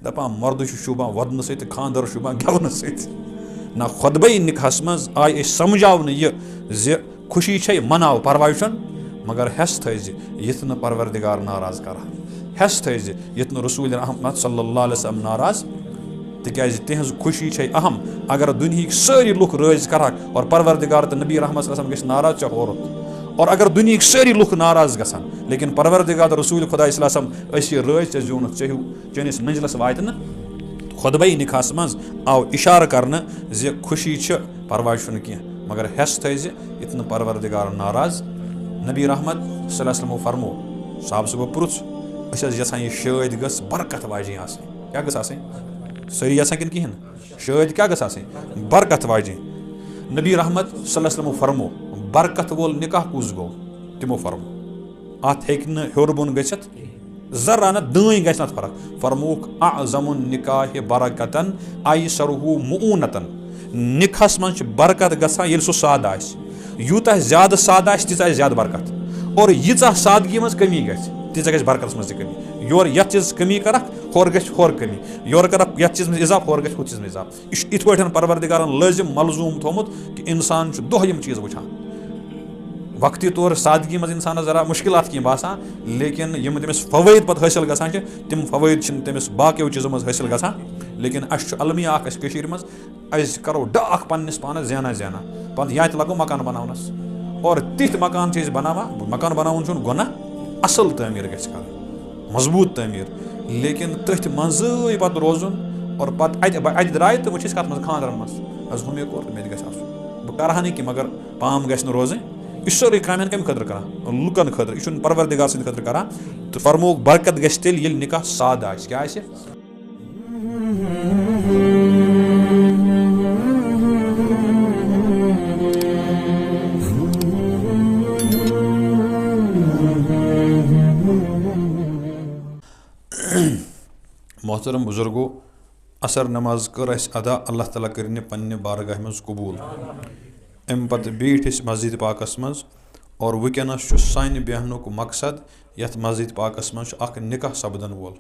दपान मर्द शुबान वदन सत खानदर शुबान गेवन सत ना खुतबे निकाहस मज आय समझावन यह खुशी छे मनाव परवाह मगर हेस थज यथ न परवरदिगार नाराज कर हेस थज यथ न रसूल अहमद सल्लल्लाहु अलैहि वसल्लम नाराज तिकाज तिहज खुशी छे अहम अगर दुनिया सारी लुक राज करक और परवरदिगार तो नबी रहमत सल्लल्लाहु अलैहि वसल्लम नाराज च औरत और अगर दुनिया सारी लुक नाराज गसान लेकिन परवरदिगार तो रसूल खुदा सल्लल्लाहु अलैहि वसल्लम राज जून चहु चनिस मंजिलस वात न खुतबे निकाहस मज आव इशार करने जे खुशी परवाह कह मगर हेस थज यथ न परवरदिगार नाराज नबी रहमत सल्लल्लाहु अलैहि वसल्लम फरमो साहब सुबह पुरुष यसान यह शाद गस बरकत वाजी क्या गस सारी यसान कि कहें शाद क्या गस बरकत वाजी नबी रहमत सल्लल्लाहु अलैहि वसल्लम फरमो बरकत वोल निकाह कुस गो तिमो फरमो अत हेक्न हेर बोन गछित जरा न दाई गछ न फर्क फरमोक अज़मुन निकाह बरकतन अयसरुहु मुऊनतन निकाहस मज बरकत गसा ये सह साद आस यूता ज्यादा साद आस तीचा ज्यादा बरकत और यीचा सादगी मज कमी गछ तीचा गछ बरकत मज कमी योर यथ चीज कमी करक होर गछ होर कमी योर करक यथ चीज इजाफ होर गछ हुत चीज इजाफ इत पठन परवरदिगारन लाजिम मलजूम थोमुत कि इंसान दोह यम चीज वुछान वक्ती तौर सादगी मज इंसान जरा मुश्किलात कह बासान लेकिन यम तमिस फवैद पत हासिल गसान तिम फवैद तमिस बाकियों चीज़ों मज हासिल गसान लेकिन अलमिया मज अस करो डाक पन्निस पानस ज़ाना ज़ाना पत या लगो मकान बनावनस और तिथ मकान बनावा मकान बनावन गुना असल तमीर गछ कर मजबूत तमीर लेकिन तथ मजे पत रोजुन और पत अत द्राय तो वह कत मज खानदरन मज हुमे कोर मे गछ आसुन बह करहा कि मगर पाम गछ रोजें यह सोरे कामन कम खतर कर लुकन खतर यह परवरदिगार सद खतर कर तो फरमोक बरकत गछ तेल ये निकाह साद आस क्या आस मोहतरम बुजुर्गो असर नमाज कर अदा अल्लाह ताला कर पन्ने बारगाह मज कबूल अम पत बीठ मस्जिद पाकस मज और वुकनस सान बेहनुक मकसद यथ मस्जिद पाकस मज निकाह सपदन वोल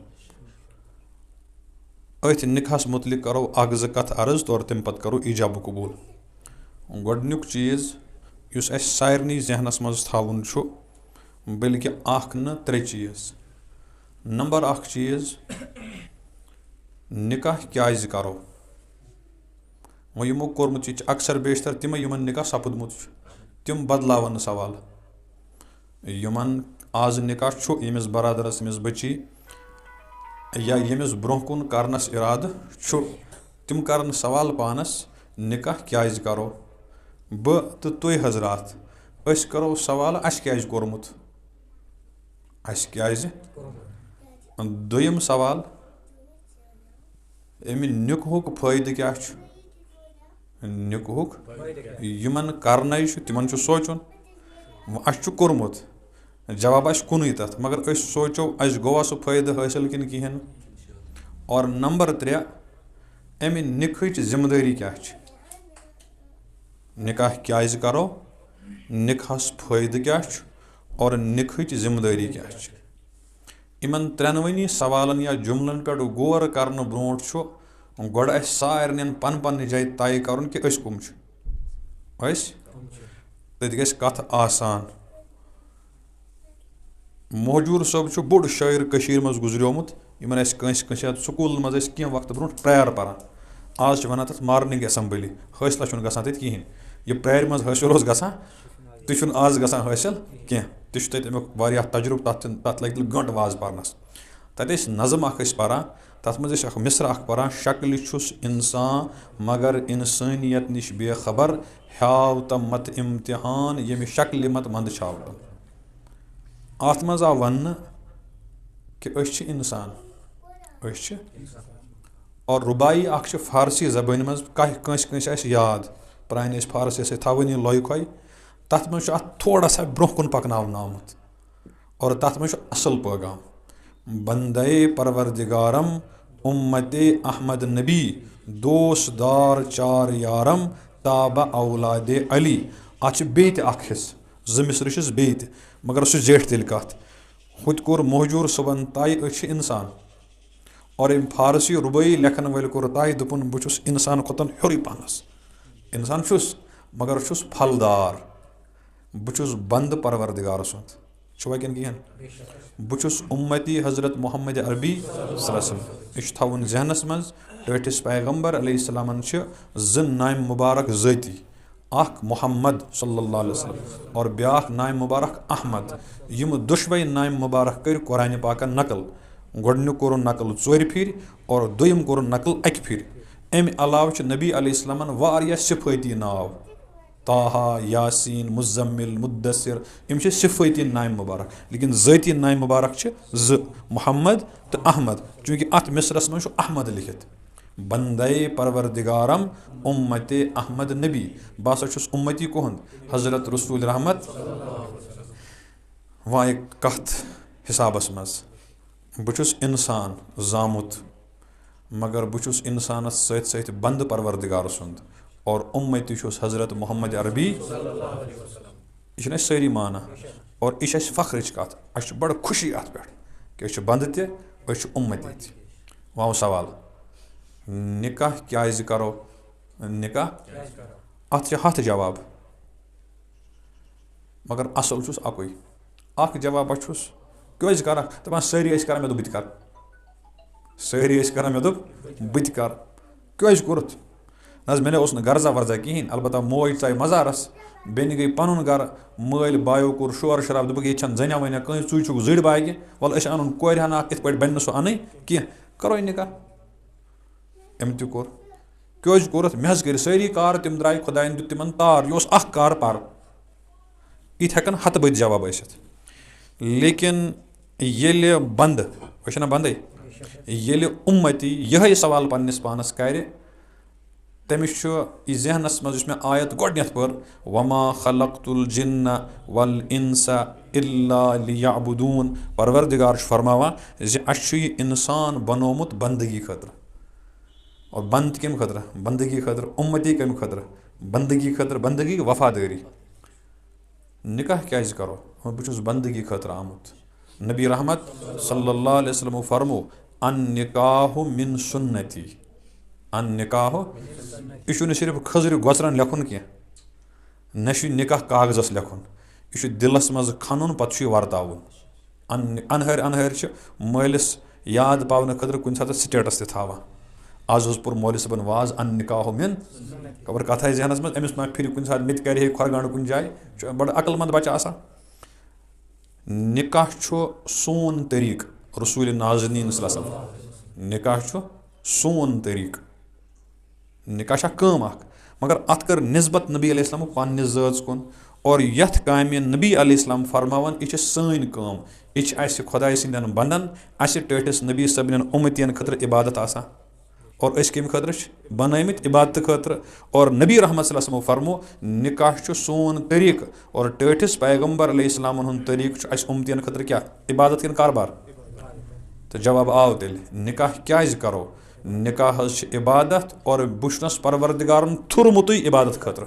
अथ निकाहस मुतलिक करो ज कथ अर्ज और तम पत करो ईजाब कबूल गोडनुक चीज़ युस अस सारनी जहनस मज थावन बल्कि न त्रे चीज़ नंबर चीज़ निकाह क्या करो वो यमो कोर्मुत अक्सर बेशतर तिम यमन निकाह सपदमुत तिम बदलावन सवाल यमन आज निकाह यमिस बरादरस यमिस बची या यमिस ब्रोह कुन करनस इराद तिम करन सवाल पानस निकाह क्या करो ब तो तुय हजरात अस करो सवाल अस क्या कोर्मुत अस क्या दोयम सवाल अमि निकाहुक फायदे क्या निकाहुक यमन करना तिमन सोचुन अस कोर्मुत जवाब कुन तथ मगर अस सोचो अस गोवा सह फायदे हासिल कि कहें और नंबर 3 अमि निकाहच जिम्मेदारी क्या निकाह क्या करो निकाहस फायदे क्या और निकाहच जिम्मेदारी क्या इन त्रेनवनी सवालन या जुमलन पे गौर कर ब्रो गोड़ सारे पन पन जाए तय कर कि कम तत गस कथ आसान मोहजूर सब बोड़ शायर मज गुजरियोमुत इन स्कूल मज कह वक्त ब्रो प्रेयर पान आज वन तथ मॉर्निंग असम्बली हासिल गसान तथ कहें यह प्रेयर मज हासिल गसान तु आज गसान हासिल कह तमिक तजुर्बे तथ लगे गंट वाज पारनस तत नज़म पारान तथ मज मिसर पारान शक्ल इंसान मगर इंसानियत नश बेखबर हाव मत इम्तिहान यम शक्ल मत मंद छाव अत मज आव वन कि इंसान और रुबाई फारसी जबान मज कंस याद प्रान फारसी थवनी लोय खोय तथ मज थोड़ा सा ब्रोह कुन पकनावन आमुत और तथ मज असल पैगाम बंदे परवरदिगारम उम्मते अहमद नबी दोस्तदार चार यारम ताब औलादे अली अच बेत हिस मिसर बेत मगर सह जेठ तिल कथ हुत कोर मोहजूर सुबन तय इंसान और अम फारसी रुबई लेखन वल कोर तय दोपन बहुस इंसान खोतन हर पहनस इंसान छुस मगर छुस फलदार बहुस बंद परवरदिगार सुंद छुआ किन कहें बहुस उम्मती हजरत मोहम्मद अरबी यह थवन जहनस मज टटिस पैगम्बर अलैहिस्सलामन ज नाम मुबारक ज़ाती अख मोहम्मद सल्लल्लाहु अलैहि वसल्लम और ब्याख नाम मुबारक अहमद यम दुशवै नाम मुबारक कर कुरान पाक नकल गोडनुक कोर नकल 4 फिर और दोयम कोर नकल 1 फिर अम अलाव नबी अलैहिस्सलामन वारिया सिफाती नाव ताहा यासीन मुज़म्मिल मुद्दसिर यम सिफाती नाम मुबारक लेकिन ज़ाती नाम मुबारक ज मोहम्मद तो अहमद चूँकि अत मिसरस मज अहमद लिखित बंदे परवरदिगारम उम्मते अहमद नबी बह छुस उम्मती कोहंद हजरत रसूल रहमत वह कथ हिसाबस मज बहुस इंसान जामुत मगर बहुस इंसान सत सत बंद परवरदिगार सुंद और उम्मती हजरत मोहम्मद अरबी यह सारी माना और यह फख्र कत अस बड़ खुशी अत पे कि बंद तह उम्मती त वह सवाल निकाह क्या करो निकाह अत हथ जवाब मगर असल छुस अकुई अख जवाब छुस क्या कर दपान सारी कर मे दोप कर सारी कर मे दोप बत कर क्या कोरुत न मे उस गर्जा वर्जा कहें अलबत्ता मोज चाहे मज़ारस बेन गई पन गर मल बायो कोर शोर शराब दोप ये जनिया वनिया कहीं चुई छुक जड़ बागे वल अन कोर हना इत पे बन सो अन कह करो निकाह अम तोर क्या कोरुत मे कर सारी कार तम द्राय खुदायन दुत तिमन तार यह अख कार पार इत हेकन हथ बद जवाब लेकिन ये बंद वह बंद ये उम्मती यह सवाल पन्नस पानस कर तमिस जहनस मज मे आयत गोडनथ पर वमा खलक्तुल जिन्न वल इंसा इल्ला लियअबुदून परवरदिगार फरमावान ज इंसान बनोमुत बंदगी खतर और बंद कम खतर बंदगी खतर उम्मती कम खतर बंदगी वफादारी निकाह क्या करो बहुस बंदगी खतर आमुत नबी रहमत सल्लल्लाहु अलैहि वसल्लम फरमो अन निकाह मिन सुन्नती अन निकाह यह सिर्फ खजर गोचरन लेखुन कह न निकाह कागजस लेखुन यह दिलस मज खनुन पत् वर्तावन अनहर अनहर मलिस याद पावन खतर कुछ सात स्टेटस तावान आज पुर मौल सबन वाज अन निकाह मिन खबर कथ जहनस मज अमिस मा फिर कुछ सात मित कर खरगान कुछ जाए बड़ अकलमंद बच्चा आसा निकाह सोन तरीक रसूल नाज़नीन सल्लल्लाहु निकाह सोन तरीक निकाह कम मगर अत कर निस्बत नबी अलैहिस्सलाम पन्ने ज़ात कुन और यथ कामे नबी अलैहिस्सलाम फरमावन यह सन कम यह खुदाय सिंदन बंदन अस टटिस नबी सबन उम्मतियन खतर इबादत आसा और कम खतर बनमित इबादत खतर और नबी रहमत सल्लल्लाहु अलैहि वसल्लम फरमो निकाह सोन तरीक और टटिस पैगम्बर अलैहिस्सलाम हुंद तरीक अस उम्मतियन खतर क्या इबादत किन कारबार तो जवाब आव तेल निकाह क्या करो निकाह इबादत और बुशनस परवरदिगारन थुरमुत इबादत खतर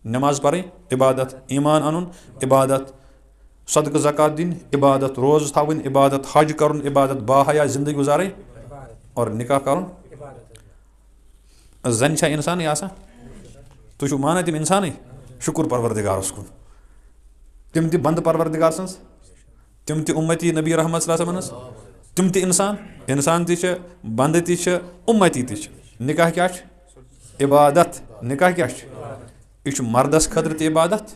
नमाज पढ़ इबादत ईमान अन इबादत सदक ज़कात दिन इबादत रोज़ थवन इबादत हज कर इबादत बाहया जिंदगी गुजारें और निकाह कर जन इंसान आसा तुम माना तम इंसान शुक्र परवरदिगारस कुन तम त बंद परवरदिगार सन्स तम त उम्मती नबी रहमत सल्लल्लाहु अलैहि वसल्लम तम त इंसान त बंद त उम्मती त निकाह क्या इबादत निकाह क्या यह मर्दस खतर त इबादत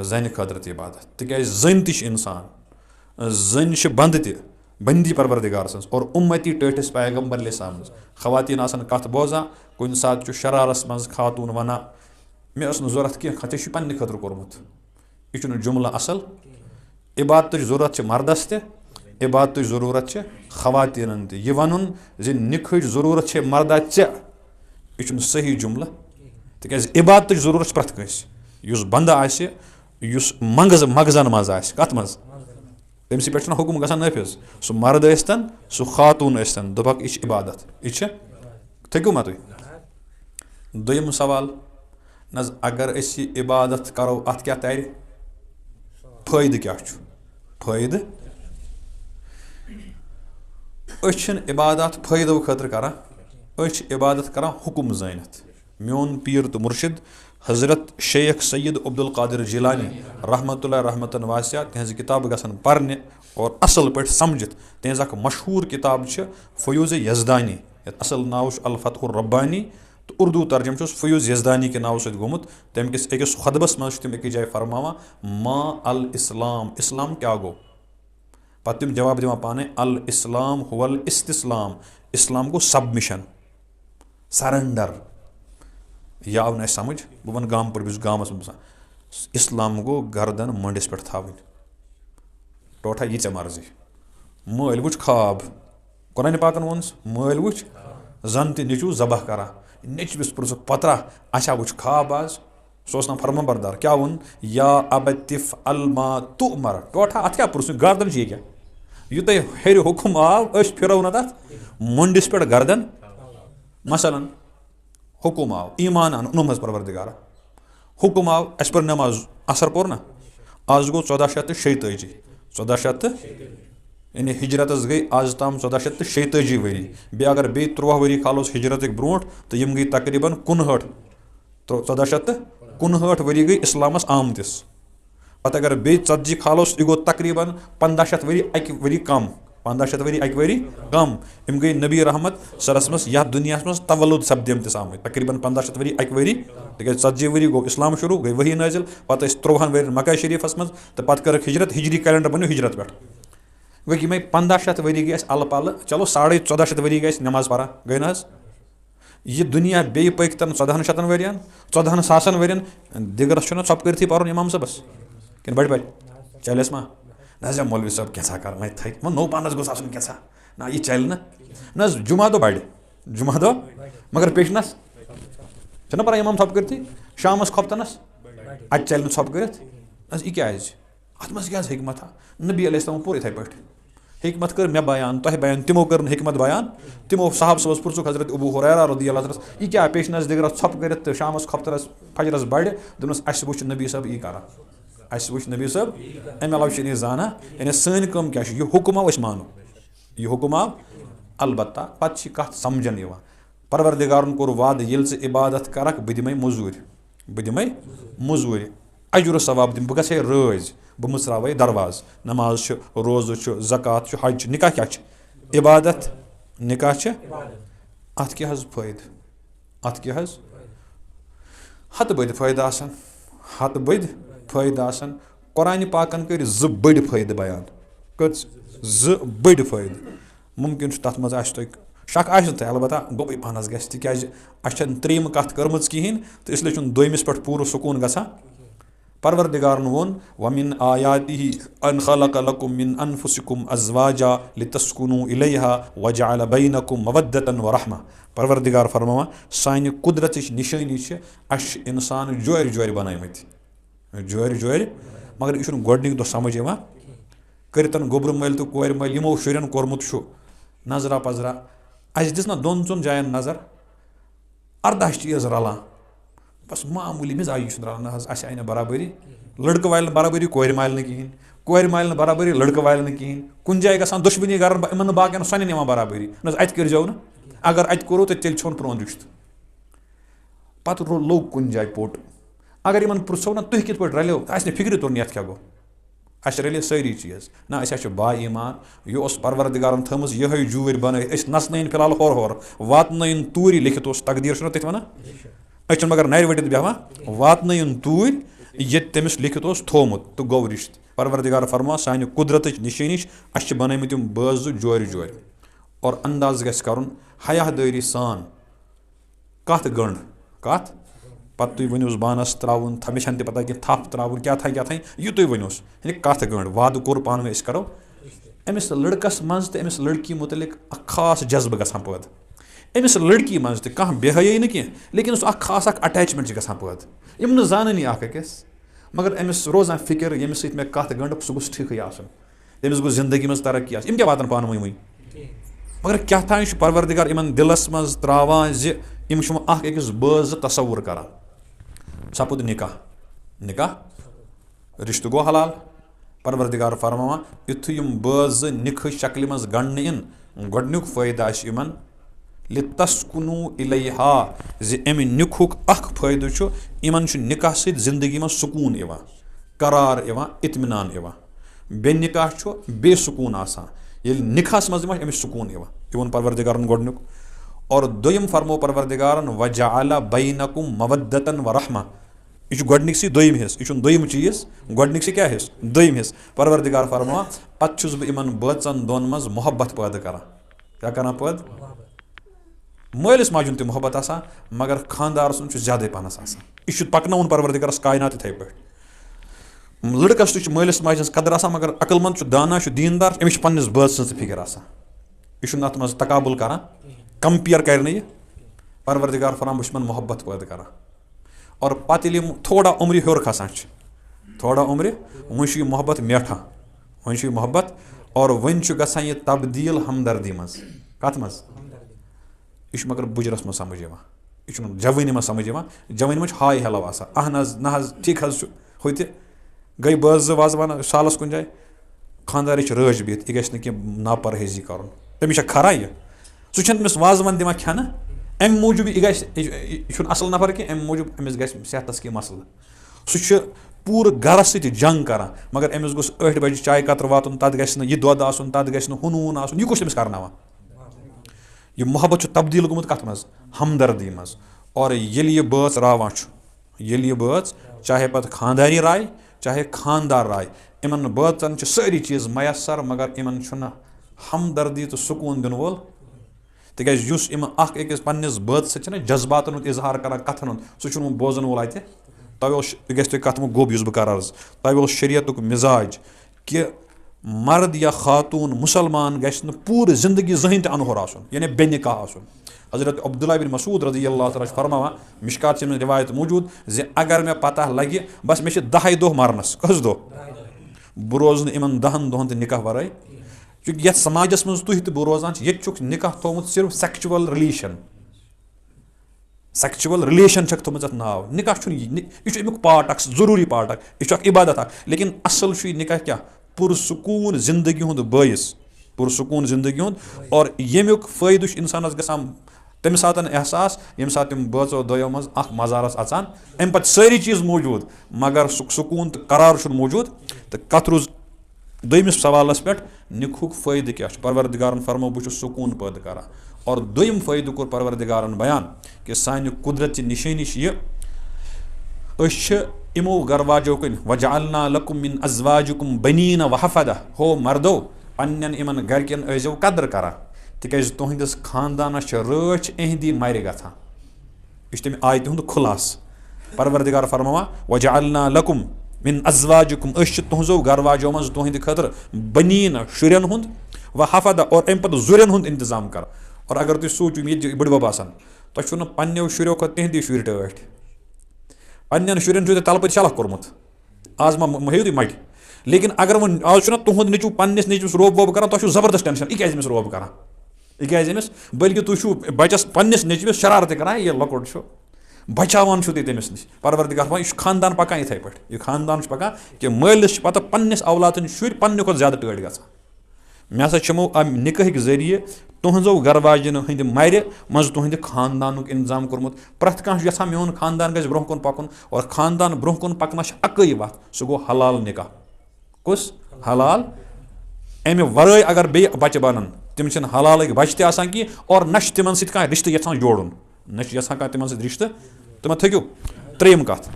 जन खतर त इबादत तिक जन त इंसान जन बंद त बंदी परवरदिगार सन्स और उम्मती टटिस पैगम्बर सामने खवातीन आसन कथ बोजा कुन सात शरारस मज खातून वना मे जरूरत कह चे पन्ने खतर कोर्मुत यह जुमला असल इबादत जरूरत मर्दस त इबादत जरूरत खवातीन त यह वन ज निख जरूरत मर्दा चे यह सही जुमला तिक इबादत जरूरत प्रत कंस बंद आस मगजन मज आस कत मज तमस पे हुकुम ग नफिज सह मर्द स्तन सह खातून स्तन दोपक यह इबादत यह थकू मा तुम दोयम सवाल न अगर इबादत करो अत क्या तर फायद क्या फायद इबादत फायदो खतर करान इबादत करान हुकुम जानित मोन पीर तो मुर्शिद हजरत शेख सैयद अब्दुल कादिर जिलानी रहमतुल्लाह रहमतन वासिया तहज किताब गसन परने और असल पे समझित तहज अख मशहूर किताब फयूज़ यजदानी असल नाव अल फतहुर रब्बानी तो उर्दू तर्जम फयूज़ यजदानी के नाव सत गोमुत तम किस अकिस खुतबस मज तम एक जाए फरमावा मा अल इस्लाम इस्लाम क्या गो पत तम जवाब दिवान पाने अल इस्लाम हुवल इस्तिस्लाम इस्लाम गो सबमिशन सरेंडर यह आव न समझ बह वन गाम पर गामस बसान इस्लाम गो गर्दन मंडिस पे थावन टोठा यह मर्जी मल वुच ख्वाब कुरान पाकन वोन मल वुच जन तो निचू जबह करा नचविस पुरुष पतरा अच्छा वुच ख्वाब आज सह ना फरमा बरदार क्या वोन या अबतिफ अलमा तुमर टोठा अत क्या पुरुष गर्दन यह क्या युत हेर हुकुम आव फिरव ना तथ मंडिस पे गर्दन मसलन हुकुम आव ईमान अन उनम परवरदिगारा हुकुम आव अस पर नमाज असर पोर ना आज गो 1486 1400 यानी हिजरत गई आज ताम 1486 वरी बे अगर बे 13 वरी खालोस हिजरत ब्रोट तो यम गई तकरीबन 59 तो 1459 वरी गई इस्लामस आमतिस पत अगर बे 40 खालोस यह गो तकरीबन 1500 वरी अक वरी कम 1500 वरी अक वरी कम इम गई नबी रहमत सरसमस यह दुनिया मज तवल्लुद सपदमतिस आम तकरीबन 1500 वरी अक वरी तक 40 वरी गो इस्लाम शुरू गई वही नाजिल पत 13 वरी मक्का शरीफस मज तो पत कर हिजरत हिजरी कैलेंडर बनो हिजरत पे गई कि 1500 वरी गई अल पल चलो 1450 वरी गई नमाज पढ़ा गई ना यह दुनिया बे पक तन 1400 वरियन 14,000 वरियन दिगरस चप कर पन इमाम सबस कि बड़ चलस मा ना मौलवी साहब क्या कर मैं थे वो नौ पानस गोस क्या ना यह चल ना जुमा दो बड़ जुमा दो मगर पेशनस ना पा इमाम सप कर शामस खोपतनस अत चल सप कर यह क्या अत मज क्या हिकमत नबी अलैहिस्सलाम पूर इथे पे हिकमत कर मे बयान तह बयान तिमो कर हिकमत बयान तिमो साहब सबस पुरसुक हजरत अबू हुरैरा रज़ियल्लाहु अन्हु यह क्या पेशनस दिगरस छप कर तो शामस खोपतरस फजरस बड़ दोनस अस वुच नबी साहब यह करा अस वुच नबी साहब अमे अलाव यह जाना यानी सन कम क्या यह हुकुम आव मानो यह हुकुम आव अलबत्ता पत कत समझन परवरदिगारन कोर वाद ये इबादत करक बह दिमे मजूर अजुर सवाब दिम बह गहे रज बह मुसरावे दरवाज नमाज रोज़ ज़कात हज निकाह क्या इबादत निकाह अत क्या फ़ायद अत क्या हत बद फ़ायद हत बद फ़ायद कुरान पाकन कर ज बड़ फ़ायद बयान कत ज बड़ फ़ायद मुमकिन तथ मज शक आह अलबत्ता गोबे पहनस गस तिज त्रीम कत कर्म कहें तो इसलिए दोमिस पे पूरा सुकून गसा परवरदिगारन वोन वमिन आयातिही अन खलक लकुम मिन अनफुसिकुम अज़वाजा लितस्कुनु इलैहा वजअल बैनकुम मवद्दतन व रहमा परवरदिगार फरमावा सानि कुदरत निशानी अश इंसान जोर जोर बनामत जोर मगर यह गोडनिक दो समझ करतन गोबर मल तो कोर मल यमो शुरन कोरमुत नजरा पजरा अस दिस ना दोन चोन जायन नजर 18 चीज रलान बस मामूली मिजाजी रलान अस आई ना बराबरी लड़क वाल बराबरी कोर माल कहें कोर माल बराबरी लड़क वाल कहें कुन जाए गसान दुश्मनी कर इन बाकन सन निवान बराबरी अत करो ना अगर अत करो तो तेल छोन प्रोन रिश्त पत लोग कुन जाए पोट अगर इन पुछो ना तुह कित पे रलो अस फिक्र तुर ये क्या गो अस रले सारी चीज ना अस बा ईमान यह परवरदिगारन थम ये जूर बन नसन फिलहाल होर वातन तूर लिखित तकदीर तथ वन अस मगर नर वटित बेहान वातन तूर ये तमिस लिखित थोमुत तो गो रिश्त परवरदिगार फरमा सान कुदरत निशानी अस बनमत बाज जोर जोर और अंदाज गस कर हयादारी सान कत गंड कत पत तुम वनोस बानस त्रावन थमिश ते पता कि थप त्रावन क्या था यह तुम वनोस यानी कत गंड वाद कोर पान में करो अमिस लड़कस मज तो अमिस लड़की मुतलिक खास जज्ब गसान पद अमिस लड़की मज तो कह बेहयाई न कह लेकिन खास अटैचमेंट गसान पद यम जानी अकिस मगर अमिस रोजान फिक्र यमिस सत मे कत गंड सह गोस ठीक तमिस गो जिंदगी मज तरक्की यम क्या वातन पान वही मगर क्या था परवरदिगार इन दिलस मज त्रावान यम अकिस बाज तसवुर करान सपुद निकाह निकाह रिश्त गो हलाल परवरदिगार फरमावा युथ यम बाज निख शक्ल मज गंड इन गोडन्युक फ़ायदٕ आसि यमन लितस्कुनू इलैहा ज़ि अमि निकुक अख फ़ायदु छु यमन छु निकाह सहित जिंदगी में सुकून यवां, करार यवां, इत्मीनान यवां। बे निकाह छु बेसुकून आसान, ये निकाहस मज दिमा अमिस सुकून यवां इवन परवरदिगारन गोडन्युक। और दोयम फरमो परवरदिगारन वजअल बैनकुम मवद्दतन व रहमा, यह गोडनिकसी दोयम हिस, यह दोयम चीज, गोडनिकसी क्या हिस, दोयम हिस। परवरदिगार फरमा पत छुस बह इमन बचन दोन मज मोहब्बत पैदा करान, क्या करान पैदा, मालिस माजुन ते मोहब्बत आसान मगर खानदार सुन ज्यादा पहनस आसान। यह पकनौन परवरदिगारस कायनात इथे पे। लड़कस तुझ मालिस माज कदर आसान मगर अकलमंद दाना दीनदार, अमिस पन्निस बच सज फिक्र आसान, यह अत मज तकाबुल करान, कंपेयर कर नहीं। परवरदिगार फरमा बह मोहब्बत पैदा करान। और पत थोड़ा उम्र हर खसान, थोड़ा उम्र वन मोहब्बत मेठा, वन मोहब्बत और वन गसान यह तब्दील हमदर्दी मज, कत मज यह मगर बुजरस मज समझ यह जवानी मज समझ जवानी मज हाय हेलो आसान, अहन ना ठीक हु गई बज वाजवान सालस कुन जाए खानदार रज बित यह गि नापरहेजी कर तमिस खरा यह सह तमिस वाजवान दिमा खान अम मूजूब यह असल नफर कि अम मूजूब अमिस गि सेहतस की मसल सह पूर गरस सत जंग कर मगर अमिस गोस 8 बजे चाय कतर वातुन तत गि यह दोद आसन तत गि हुनून आसन यह कुछ तमिस करनावान। यह मोहब्बत तब्दील गोमुत कत मज हमदर्दी मज। और ये बच रावान ये बच चाहे पत खानदानी राय चाहे खानदार राय इन बचन सारी चीज़ मैसर मगर इन हमदर्दी तो सुकून दिन वोल तिस इन अकिस पन्निस बच सत जज्बातन इजहार कर कथन सह बोजन वोल अत तवे गि कत गोब बह कर अर्ज तवे शरीयतुक मिजाज कि मर्द या खातून मुसलमान गि पूरी जिंदगी जहन त अनहुर आसन यानी बेनिकाह आसन। हजरत अब्दुल्लाह बिन मसूद रज़ियल्लाहु तआला फरमावान मिशकात में रिवायत मौजूद जे अगर मे पता लगे बस मे 10 दो मरनस कस दो बह रोज इन 10 दोहन तो निकाह वराई चूँकि ये समाजस मज तुह तो रोजान ये निकाह थोमुत सिर्फ सेक्चुअल रिलेशन, सेक्चुअल रिलेशन थोमुत नाव निकाह यह अमुक पार्ट अख जरूरी पार्ट अख यह इबादत अख लेकिन असल निकाह क्या पुरसकून जिंदगी हुंद बायस, पुरसकून जिंदगी हुंद। और यमुक फायदु इंसानस गसान तम सात एहसास यम सात तम बचो दो मज मज़ारस अचान अम पे सारी चीज़ मौजूद मगर सुकून तो करार मौजूद। तो कत रोज दोयमिस सवालस पे निकुक फ़ायदे क्या परवरदिगारन फरमो बह सुकून पैदा करान। और दोयम फ़ायदु कोर परवरदिगारन बयान कि सानि कुदरत निशानी यह इमो गरवाजो कन वजअलना लकुम मिन अज़वाजिकुम बनीन व हफ़दा, हो मर्दो पन्न इमन गरकन ऐजो कदर करा तिज तुहंदिस खानदानस रच अहदी मर गथान यह तम आयत हुंद खुलास। परवरदिगार फरमावान वजअलना लकुम मिन अज़वाजिकुम तुहजो गरवाजो मज तुहंद खतर बनीन शुरन हुंद व हफ़दा और अम पे जुरन हुंद इंतजाम कर। और अगर तुम सोचो ये बड़बब आसान तुम पन्नो शुरो खुद तिहंदी शुर टठ पन्न शुरन तल पे शलख कोर्मुत आज मा हेयु तुम मट लेकिन अगर वो आज तुहद नीचू पन्निस नीचुस रोब वोब कर तुम जबरदस्त टेंशन यह क्या रोब कर यह बल्कि तुम बचस पन्निस नीचुस शरारत कर यह लकोट बचावान तमिस नश। परवरदिगार यह खानदान पकान इथे पे यह खानदान पकान कि मालिस पता पन्निस औलादन शुर पन्ने खुद ज्यादा टड़ गसान। मे हसा चमो निकाह जरिए तुहजो गरवाजन हंद मर मज तुहंद खानदान इंतजाम कोर्मुत प्रथ कह यहां मोन खानदान गि ब्रोह कुन पकुन और खानदान ब्रोह कुन पकनस अकई वत सह गो हलाल निकाह कुस हलाल अमे वराय अगर बे बच्चे बनन तम हलाल बच्चे तसान की और न तिमन सत रिश्त यहां जोड़न न यहां तिमन सत रिश्त तुम थो त्रेम कत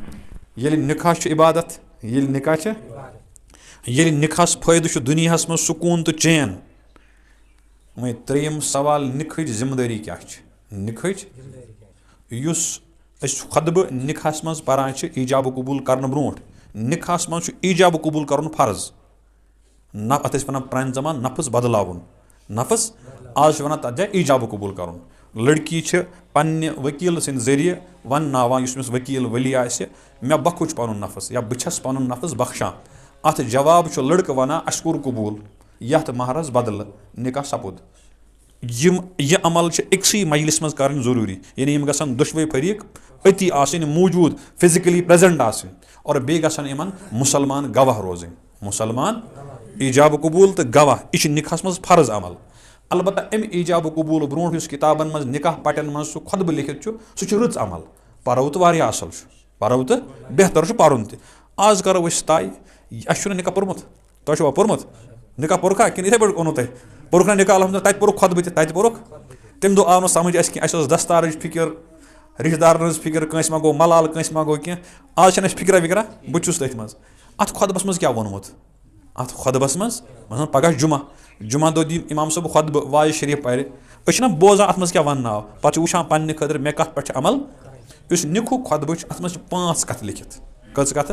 ये निकाह इबादत ये निकाह ये निकाहस फायदु दुनिया मज सुकून तो चैन। वही त्रेम सवाल निखज जिम्मेदारी क्या निखज खुतब निकाहस मज परान ईजाब कबूल करने ब्रो निकाहस मज ईजाब कबूल कर फर्ज न अत वन प्रान जमान नफ्स बदलावन नफ्स आज वन तथ जाए ईजाब कबूल कर। लड़की पन्ने वकील सद जरिए वन वकील वली मे बखुच पन नफ्स या बस पन नफ्स बख्शान अत जवाब लड़क वन अस्कुर कबूल यथ महरस बदल निकाह सपुद। यह अमल अक्सी मजलिस मज कर जरूरी यानी यम गसन दुशवे फरीक अति आसन मौजूद फिजिकली प्रेजेंट आसन और बे गसन इमन मुसलमान गवाह रोजन मुसलमान ईजाब कबूल तो गवाह यह निकाहस मज फर्ज अमल। अलबत्ता अमि ईजाब कबूल ब्रोंठ उस किताबन मज निकाह पटन मज सह खुतबह लिखित सह रच अमल परो तो वारिया असल परो तो बेहतर पर्न त आज करो अस तय अस निकाह पोर्मुत तुम पोर्मुत निकाह पोरखा कि इथे पे ओनो तुम पोरख ना निकाह अलहमद तत पोरुख खुतबह तत पोरुख तम दो आव समझ अस दस्तार फिक्र रिश्तेदारन फिक्र कंस मा गो मलाल कंस मा गो क्या आज फिक्रा विक्रा बहुत तथ मज अत खुतबस मज क्या वोनमुत अत खुतबस मज पगह जुमा दो दी इमाम साहब खुतब वाज शरीफ पर ना बोजान अत मज क्या वन आव पे वुचान पन्ने खतर मे कत पे अमल इस निखु खुतब अत मज 5 कथ लिखित कच कथ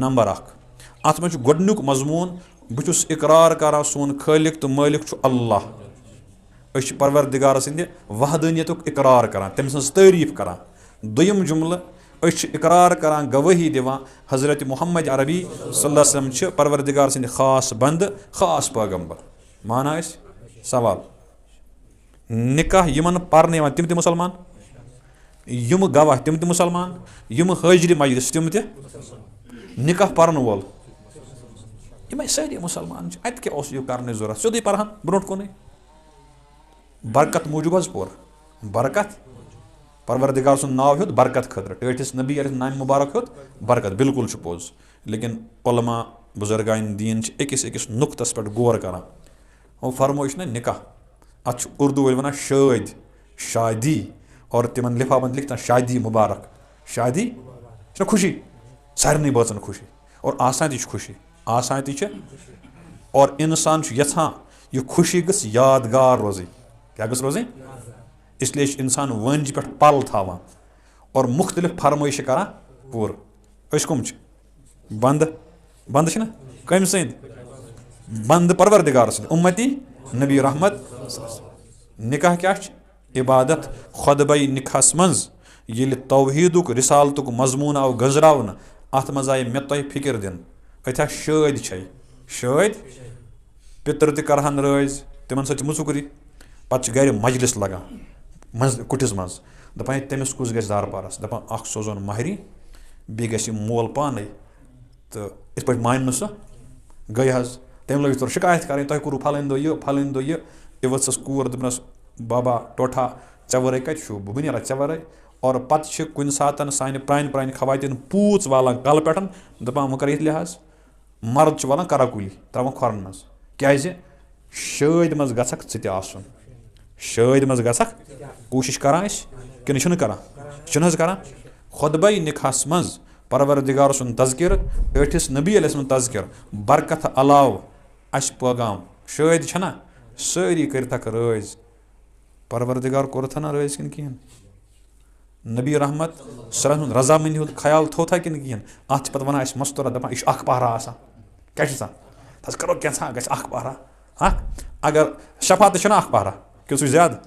नंबर 1 अत मज गोडनुक मजमून बहुस इकरार करान सोन खालिक तो मालिक अल्लाह परवरदिगार सिंध वहदानियतुक इकरार करान तम सज तारीफ करान दोयम जुमल इकरार करान गवाही दिवान हजरत मोहम्मद अरबी सल्लल्लाहु अलैहि वसल्लम परवरदिगार सिंध खास बंद खास पैगंबर माना सवाल निकाह यमन परने तिम मुसलमान यम गवाह तिम मुसलमान यम हाजिर मजलिस तिम निकाह परन वोल यम सारे मुसलमान अत क्या यह कर जरूरत सोदे परहन ब्रोट कुन बरकत मूजूब पोर बरकत परवरदिगार सुन नाव हेत बरकत खतर टठिस नबी नाम मुबारक हेत बरकत बिल्कुल पोज लेकिन उलमा बुजुर्गान दीन अकिस अकिस नुक्तस पे गौर करान वो फरमो ना निकाह अत उर्दू वाल वन शाद शादी और तिमन लिफाफन लिखता शादी मुबारक शादी खुशी सारे बचन खुशी और आसान खुशी आसान और इंसान यहां यह खुशी गस यादगार रोज क्या गस रोज इसलिए इंसान वंज पे पल थावान और मुख्तलिफ फरमाइश करान पूर कम बंद बंद ना कम सद बंद परवरदिगार सद उम्मती नबी रहमत निकाह क्या इबादत खुतबा निकाहस मज ये तौहीदुक रिसालतुक मजमून आव गजरावन अत मज आय मे तुह फिक्र दिन अत शाद शाद पितर तहन राज तिमन सत मुचुकरी पे गर मजलिस लगान मज कुटिस मज दपान तमिस कुस गस दारबारस दपान अख सोजन महरी बे गस मोल पाने तो इत पे मान सह गई हज तम लग तोर शिकायत करें तुम करू फलन दो यह वस कूर दपनस बाबा टोठा चे वर कत बह नीरा चे वर और पे कुन सात सान प्रान प्रान खवातिन पूच वालान कल पे दपान वह कर लिहाज मर्द वालान कराकुली त्रावान खोरन मज क्या शाद मज गक सन शाद मज गक कोशिश करान कि करान करान खुतबा निकाहस मज परवरदिगार सुन तज़किर ठिस नबी अलैहि तज़किर बरकत अलाव अस पैगाम शाद छना सारी करतक राज परवरदिगार कोरथ ना राज कि कहें नबी रहमत सल्लल्लाहु अलैहि रजामंदी हुंद ख्याल थोथा कि कहें अत पे वन मस्तूरा दपान यह पहरा क्या तस करो क्या गि पहरा हाँ अगर शफा तो पहरा कि सह ज्यादा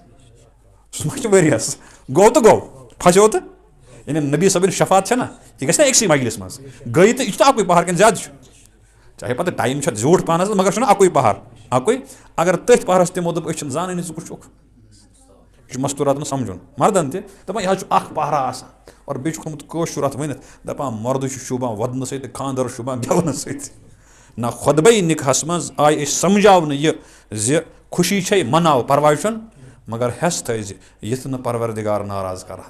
सह वरियस गो तो गो फसो तो यानी नबी सबन शफात ना यह गई एक मजलिस मज गई तो यह अक पहर कि ज्यादा चाहे पे टाइम झूठ पान मगर अक पहर अक अगर तथ पहरस तमो दोप जान ज कुछ मस्तूरात न समझुन मर्दन दपान यह पहरा और बे कशुर अत वन दपान मर्द शुबान वदन सत खानदर शुबान गेवन सत ना खुतबा निकाहस मज आय समझावन यह खुशी छे मनाव परवाह मगर हेस थज यथ न परवरदिगार नाराज कर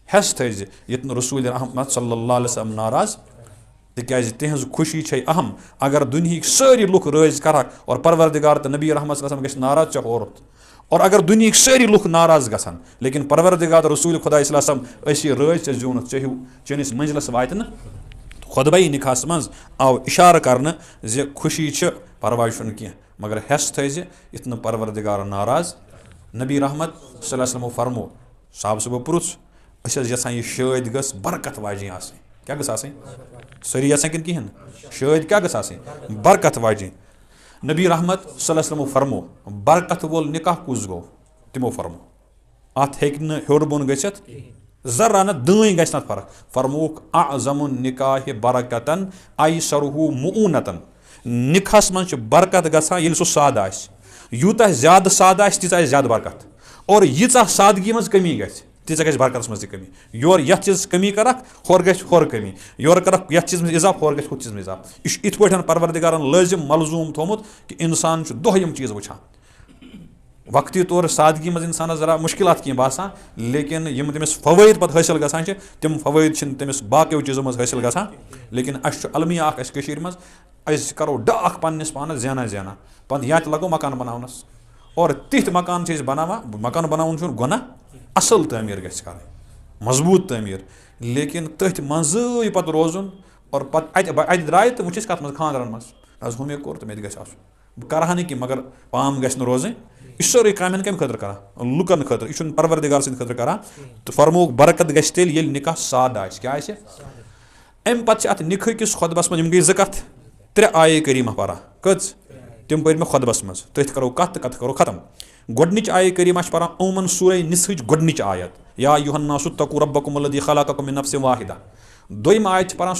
हेस थज यथ न रसूल रहमत सल्लल्लाहु अलैहि वसल्लम नाराज तिज तिहज खुशी छे अहम अगर दुनिया सारी लुक राज कर और परवरदिगार तो नबी रहमत सल्लल्लाहु अलैहि वसल्लम नाराज औरत और अगर दुनिया सारी लुक नाराज गसन लेकिन परवरदिगार रसूल खुदा सल्लल्लाहु अलैहि वसल्लम राज चे जून चनिस मंजिलस वात न खुतबा निकाहस मज आव इशार कर खुशी परवाह कह मगर हेस थज यथ न परवरदिगार नाराज नबी रहमत सल्लल्लाहु अलैहि वसल्लम फरमो साहब सुबह पुरुष यहां यह शाद गस बरकत वाजिन क्या गस सारी कि कहें शाद क्या गस बरकत वाजिन नबी रहमत सल्लल्लाहु अलैहि वसल्लम फरमो बरकत वोल निकाह कुस गो तमो फरमो अत हेक हेर बोन गसित जरा न दई गस न फर्क फरमोक अज़मुन निकाह बरकतन अयसरुहु मुऊनतन निकाहस मज बरकत गसान ये साद यूत ज्यादा साद तीचा ज्यादा बरकत और यीचा सादगी मज कमी गस तीचा गस बरकत मज कमी योर यथ चीज कमी करक होर गस होर कमी योर करक यथ चीज में इजाफ होर गस हुत चीज में इजाफ यह इत पे परवरदिगारन लाजिम मलजूम थोमुत कि इंसान दोह यम चीज वुछान वक्ती तौर सादगी मज इंसानस जरा मुश्किलात कहीं बासान, लेकिन यम तमिस फवैद पत हासिल गसान तिम फवैद तमिस बाकियों चीज़ों मज हासिल गसान। लेकिन अस अलमिया अस मज अस करो डाक पन्निस पानस ज़ाना ज़ाना पत या लगो मकान बनावनस और तिथ मकान बनावान। मकान बनावन गुनाह, असल तमीर गछ कर मजबूत तमीर, लेकिन तथ मज पत रोजुन और पत द्राय तो वुचिस कत मज खानदरन मज हुमे कोर तो मे गछ आसुन बह करहा कि मगर पाम गछ रोजें। यह सोरे कामन कम खतर करान लुकन खतर, यह परवरदिगार सद खतर करान तो फरमोक बरकत गछ तेल ये निकाह साद आस क्या आस। अम पत अत निकाह किस खुतबस मज गई ज कथ 3 आये करीमा परा कच तम पर मे खुतबस मज तथ करो कत करो खत्म। गोडनिच आये करीमा परान उमन सूरह निसहच गोडनिच आयत या अय्युहन्नासु तकू रब्बकुम अल्लज़ी खलक़कुम मिन नफ्सिन वाहिदा। दोयम आयत परान